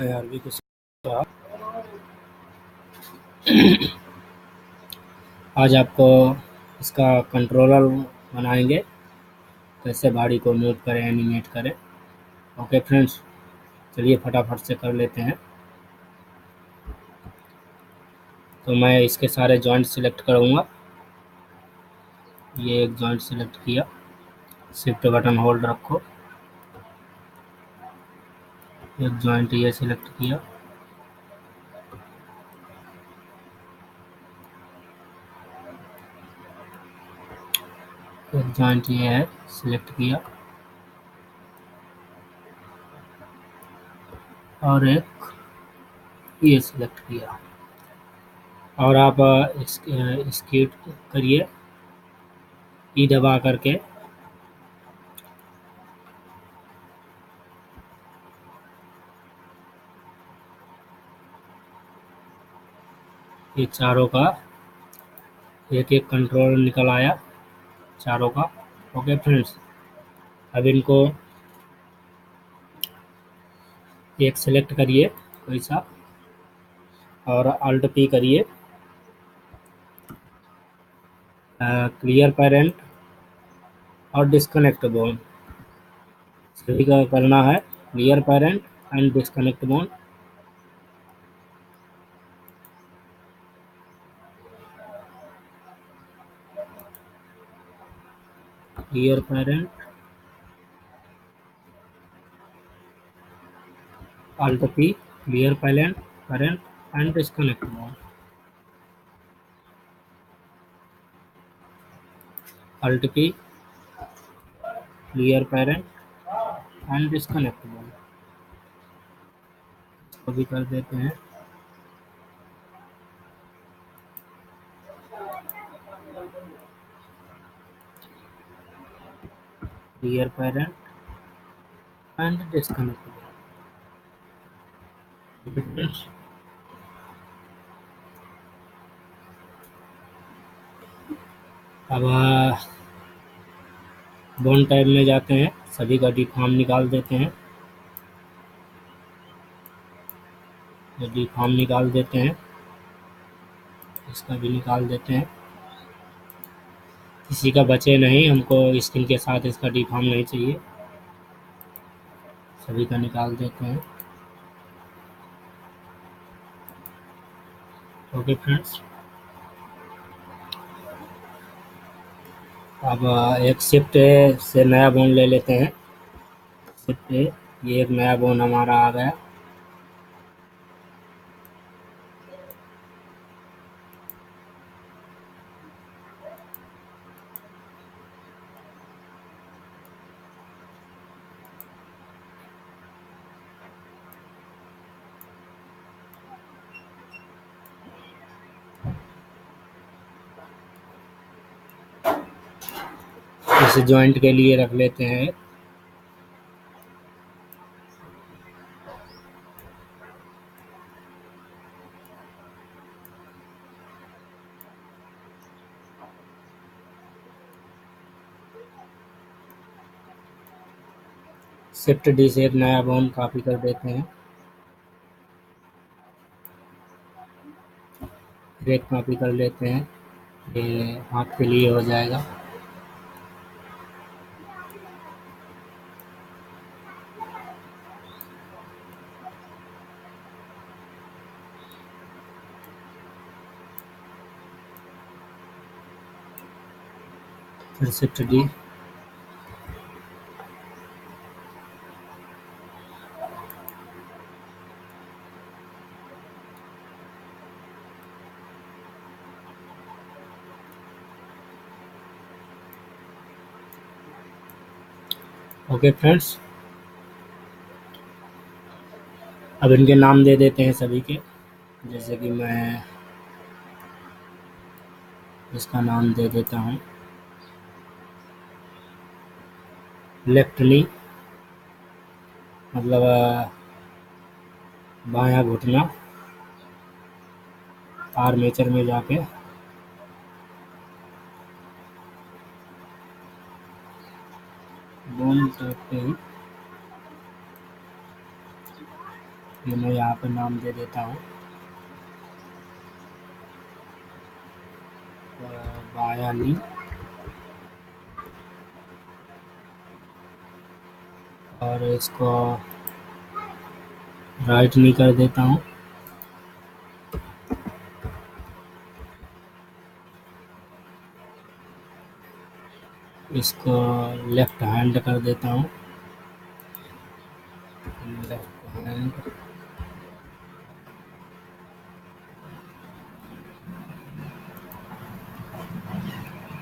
RB Kushwaha. आज आपको इसका कंट्रोलर बनाएंगे, कैसे गाड़ी को मूव करें, एनिमेट करें। ओके फ्रेंड्स, चलिए फटाफट से कर लेते हैं। तो मैं इसके सारे जॉइंट सिलेक्ट करूँगा। ये एक जॉइंट सिलेक्ट किया, शिफ्ट बटन होल्ड रखो। एक जॉइंट ये सिलेक्ट किया, एक जॉइंट ये है सिलेक्ट किया, और एक ये सिलेक्ट किया। और आप इसकी करिए ई दबा करके ये चारों का एक एक कंट्रोल निकल आया, चारों का। ओके फ्रेंड्स, अब इनको एक सेलेक्ट करिए कोई सा, और अल्ट पी करिए, क्लियर पेरेंट और डिस्कनेक्ट बोन। सभी का करना है, clear parent and disconnect bone. Clear parent, alt P, clear parent and disconnect bone. Alt P, clear parent and disconnect bone. इसको भी कर देते हैं। Clear parent and disconnect bone. अब बोन टाइप में जाते हैं, सभी का डिफॉर्म निकाल देते हैं। जो डिफॉर्म निकाल देते हैं, इसका भी निकाल देते हैं। किसी का बचे नहीं, हमको स्किन के साथ इसका डिफॉर्म नहीं चाहिए, सभी का निकाल देते हैं। ओके फ्रेंड्स, अब एक शिफ्ट से नया बोन ले लेते हैं। शिफ्ट, ये एक नया बोन हमारा आ गया। इस जॉइंट के लिए रख लेते हैं। शिफ्ट डी से एक नया बोन कॉपी कर देते हैं। फिर एक कॉपी कर लेते हैं, ये हाथ के लिए हो जाएगा। फिर शिफ्ट डी, ओके फ्रेंड्स, अब इनके नाम दे देते हैं सभी के। जैसे कि मैं इसका नाम दे देता हूँ लेफ्ट नी, मतलब बायां घुटना, आर्मेचर में जाके बोन टाइप पे ही ये मैं यहाँ पे नाम दे देता हूँ बायां नी, और इसको राइट नी कर देता हूँ। इसको लेफ्ट हैंड कर देता हूँ, लेफ्ट हैंड।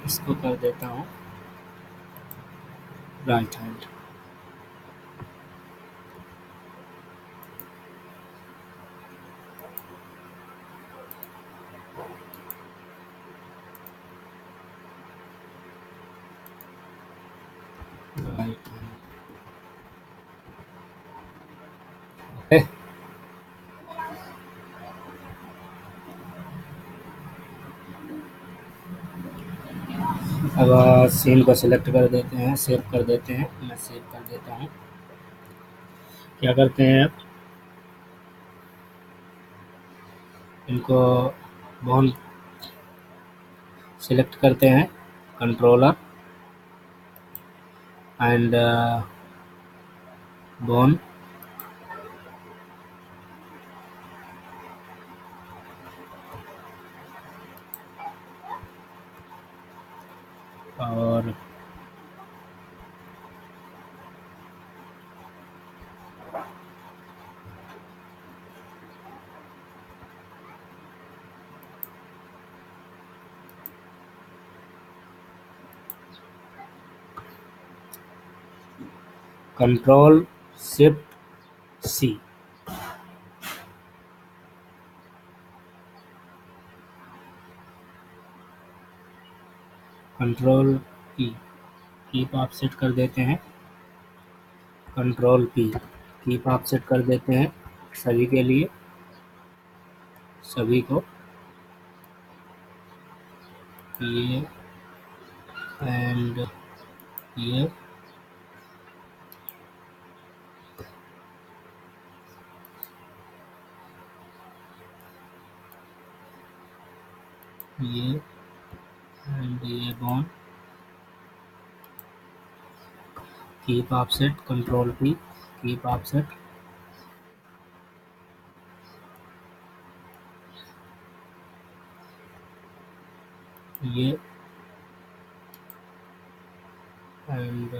इसको कर देता हूँ राइट हैंड। Right hand. अब सीन को सिलेक्ट कर देते हैं, सेव कर देते हैं। मैं सेव कर देता हूँ। क्या करते हैं, अब इनको बोन सिलेक्ट करते हैं, कंट्रोलर एंड बोन, और control shift C. Control P, keep offset कर देते हैं। कंट्रोल पी, कीप ऑफसेट कर देते हैं सभी के लिए, सभी को। ये एंड ये, ये एंड ये bond. Keep offset, control P, keep offset. ये end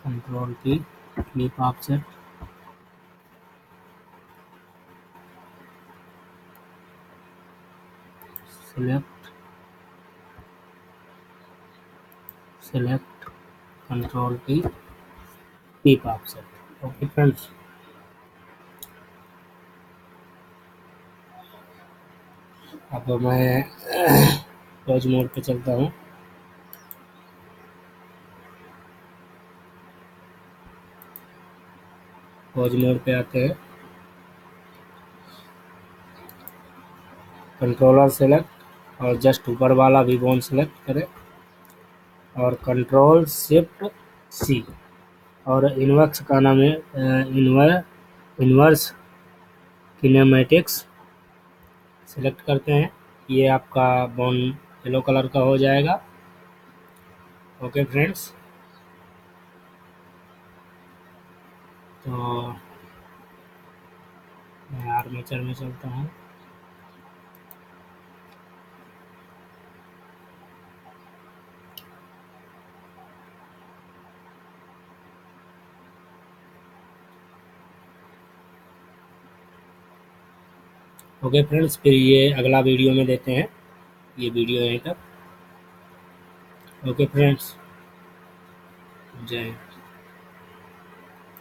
control P, keep offset, select, select, control P, keep offset. Okay friends, अब मैं पॉज मोड पे चलता हूँ। पॉज मोड पे आते हैं, कंट्रोलर सेलेक्ट और जस्ट ऊपर वाला भी बोन सेलेक्ट करें, और कंट्रोल शिफ्ट सी, और इनवर्स का नाम है इनवर्स किनेमेटिक्स सेलेक्ट करते हैं। ये आपका बोन येलो कलर का हो जाएगा। ओके फ्रेंड्स, तो मैं आर्मेचर में चलता हूँ। ओके फ्रेंड्स, फिर ये अगला वीडियो में देते हैं। ये वीडियो यहीं तक। ओके फ्रेंड्स, जय हिंद।